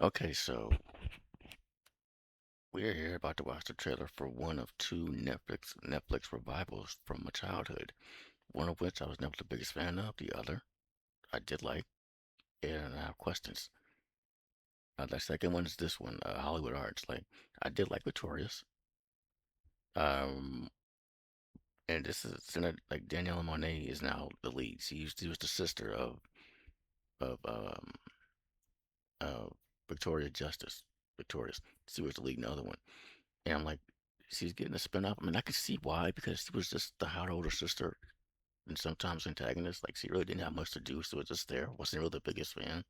Okay, so we're here about to watch the trailer for one of two Netflix revivals from my childhood. One of which I was never the biggest fan of. The other I did like, and I have questions. The second one is this one, Hollywood Arts. Like I did like Victorious. Um, and this is like Danielle Monet is now the lead. She was the sister of uh Victoria Justice. Victorious. She was the lead in the other one. And I'm like, she's getting a spin off. I mean, I can see why because she was just the hot older sister and sometimes antagonist. Like, she really didn't have much to do, so it was just there. Wasn't really the biggest fan.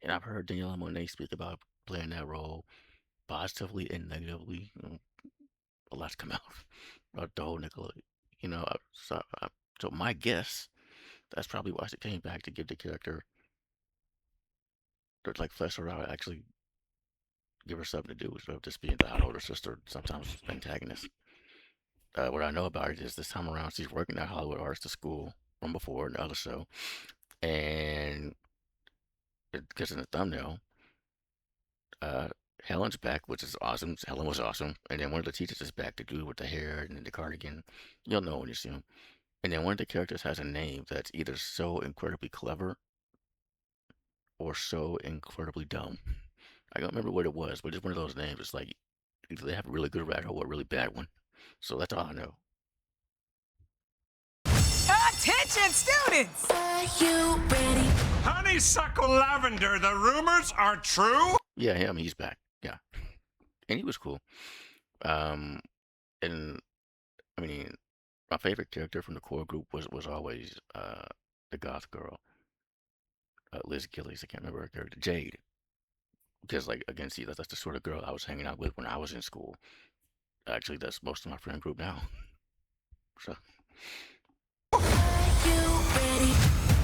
And I've heard Daniela Monet speak about playing that role positively and negatively. A lot's come out about the whole Nicola. You know, so my guess that's probably why she came back to give the character, to like flesh her out, actually give her something to do instead of just being the hot older sister, sometimes antagonist. What I know about it is this time around she's working at Hollywood Arts, the school from before in the other show, and because in the thumbnail, uh, Helen's back, which is awesome. Helen was awesome, and then one of the teachers is back, the dude with the hair and the cardigan. You'll know when you see him. And then one of the characters has a name that's either so incredibly clever or so incredibly dumb. I don't remember what it was, but it's one of those names. It's like either they have a really good writer or a really bad one. So that's all I know. Attention, students! Are you ready? Honeysuckle Lavender, the rumors are true? Yeah, him. He's back. Yeah, and he was cool. Um, and I mean, my favorite character from the core group was always the goth girl, Liz Gillies. I can't remember her character, Jade. Because like again, see, that's the sort of girl I was hanging out with when I was in school. Actually, that's most of my friend group now. So Are you ready?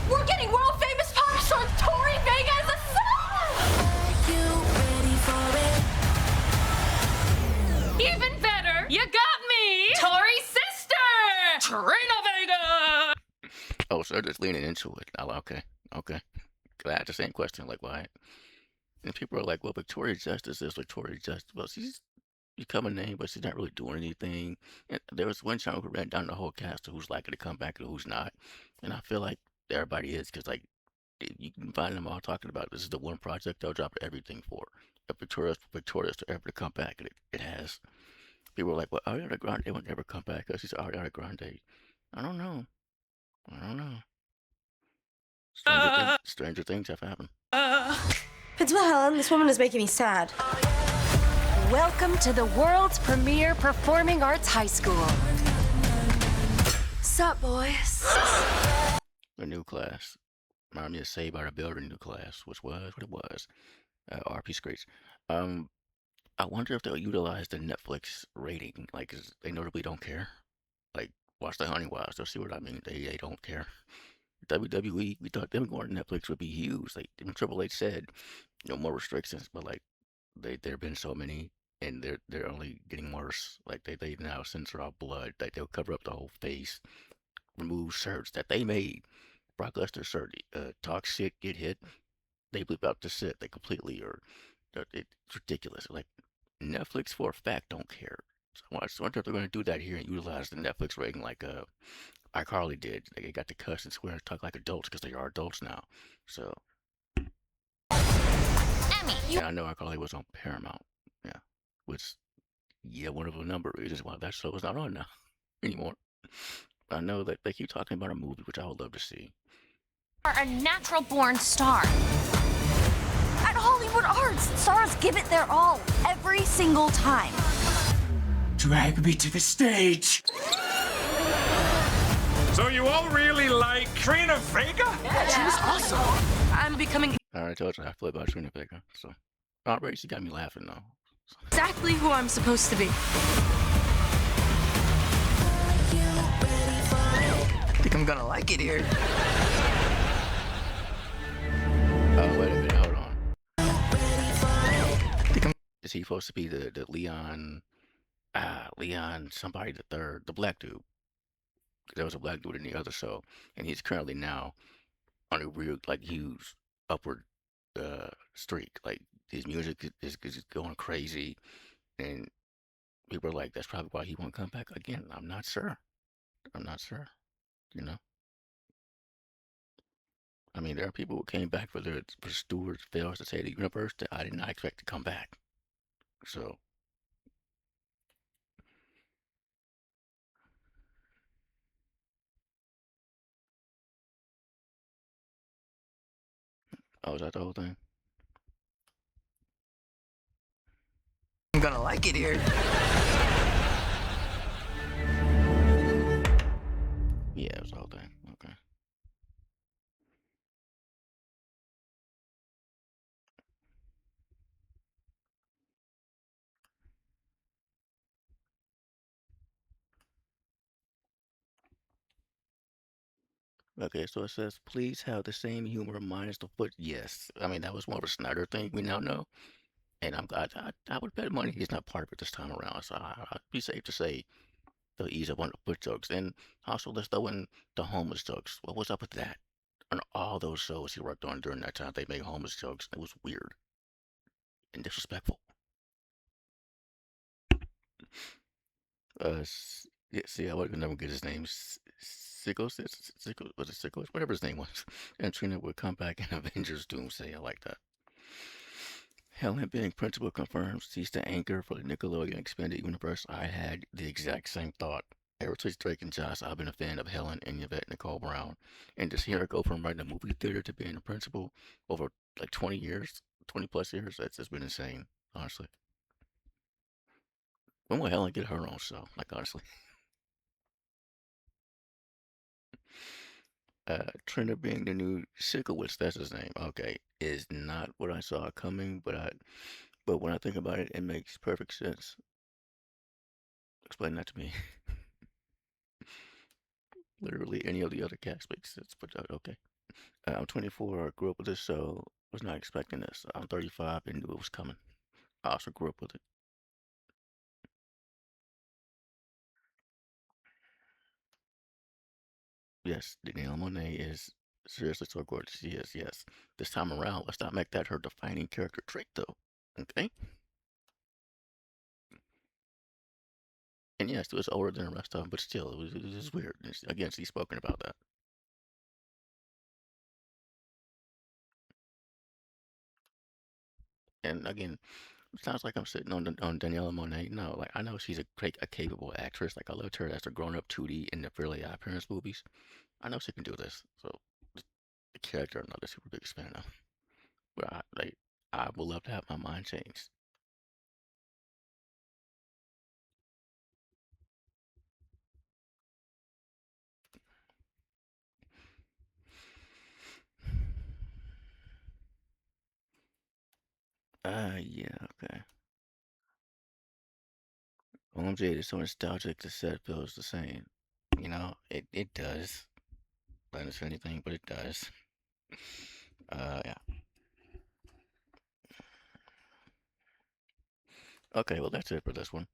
We're getting world famous pop stars Tori Vega as a star! Are you ready for it? Even better, you got me! Tori's sister! Trina Vega! oh, so they're just leaning into it. I'm like, okay. 'Cause I had the same question, like why? And people are like, well, Victoria Justice is Victoria Justice. Well, she's become a name, but she's not really doing anything. And there was one channel who ran down the whole cast of who's likely to come back and who's not. And I feel like everybody is because like you can find them all talking about this is the one project they'll drop everything for. If Victoria's to ever to come back, and it has. People are like, well, Ariana Grande won't ever come back because she's Ariana Grande. I don't know. I don't know. Stranger things have happened. Principal Helen, this woman is making me sad. Welcome to the world's premier performing arts high school. Sup, boys? The new class. Remind me of Saved by the Bell, the new class, which was what it was. RP Screech. I wonder if they'll utilize the Netflix rating, like 'cause they notably don't care. Like, watch the Honey Wives, they'll see what I mean. They don't care. WWE, we thought them going to Netflix would be huge. Like even Triple H said, no more restrictions, but like there've been so many, and they're only getting worse. Like they now censor out blood. Like they'll cover up the whole face, remove shirts that they made. Brock Lesnar shirt, talk shit, get hit. They bleep out the shit. They completely are. It's ridiculous. Like Netflix for a fact don't care. So I just wonder if they're going to do that here and utilize the Netflix rating like iCarly did. They got to cuss and swear and talk like adults because they are adults now. So Emmy, yeah, I know iCarly was on Paramount. Yeah, which yeah, one of a number of reasons why that show is not on now anymore. I know that they keep talking about a movie which I would love to see. are a natural born star. At Hollywood Arts, stars give it their all every single time. Drag me to the stage. So you all really like Trina Vega? She was awesome. I'm becoming I already told you I feel about Trina Vega. So already she got me laughing though. exactly who I'm supposed to be. Are you ready for it? I think I'm gonna like it here. Oh wait a minute, hold on. Ready for it? Is he supposed to be the Leon? Leon somebody the third, the black dude. There was a black dude in the other show, and he's currently now on a real like huge upward streak. Like his music is going crazy, and people are like, that's probably why he won't come back again. I'm not sure. I'm not sure. You know, I mean, there are people who came back for Stewart fails to say the universe that I did not expect to come back. So, oh, is that the whole thing? I'm gonna like it here. Yeah, it was the whole thing. Okay. Okay, so it says, please have the same humor minus the foot. Yes. I mean, that was more of a Snyder thing, we now know. And I would bet money he's not part of it this time around. So I'd be safe to say they'll ease up on the foot jokes. And also, let's throw in the homeless jokes. What was up with that? On all those shows he worked on during that time, they made homeless jokes. It was weird and disrespectful. Yeah, see, I would never get his name. Sickles, Sickles, was it Sickles? Whatever his name was. And Trina would come back in Avengers Doomsday. I like that. Helen being principal confirms she's the anchor for the Nickelodeon Expanded Universe. I had the exact same thought. Ever since Drake and Josh, I've been a fan of Helen and Yvette Nicole Brown. And to see her go from writing a movie theater to being a principal over like 20 years, 20 plus years, that's just been insane, honestly. When will Helen get her own show? Like, honestly. Trina being the new Sikowitz, that's his name. Okay, is not what I saw coming, but when I think about it, it makes perfect sense. Explain that to me. Literally any of the other cast makes sense, but okay. I'm 24, grew up with this show, was not expecting this. I'm 35 and knew it was coming. I also grew up with it. Yes, Danielle Monet is seriously so gorgeous. She is, yes. This time around, let's not make that her defining character trait, though. Okay? And yes, it was older than the rest of them, but still, it was weird. Again, she's spoken about that. And again, it sounds like I'm sitting on Daniela Monet. No, like I know she's a capable actress. Like I loved her as a grown-up 2D in the Fairly Odd Parents movies. I know she can do this. So the character, I'm not a super big fan of. But I would love to have my mind changed. Yeah, okay. OMG is so nostalgic. The set feels the same. You know, it does. I don't say anything, but it does. Yeah. Okay, well that's it for this one.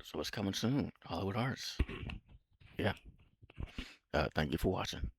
So it's coming soon. Hollywood Arts. Yeah. Thank you for watching.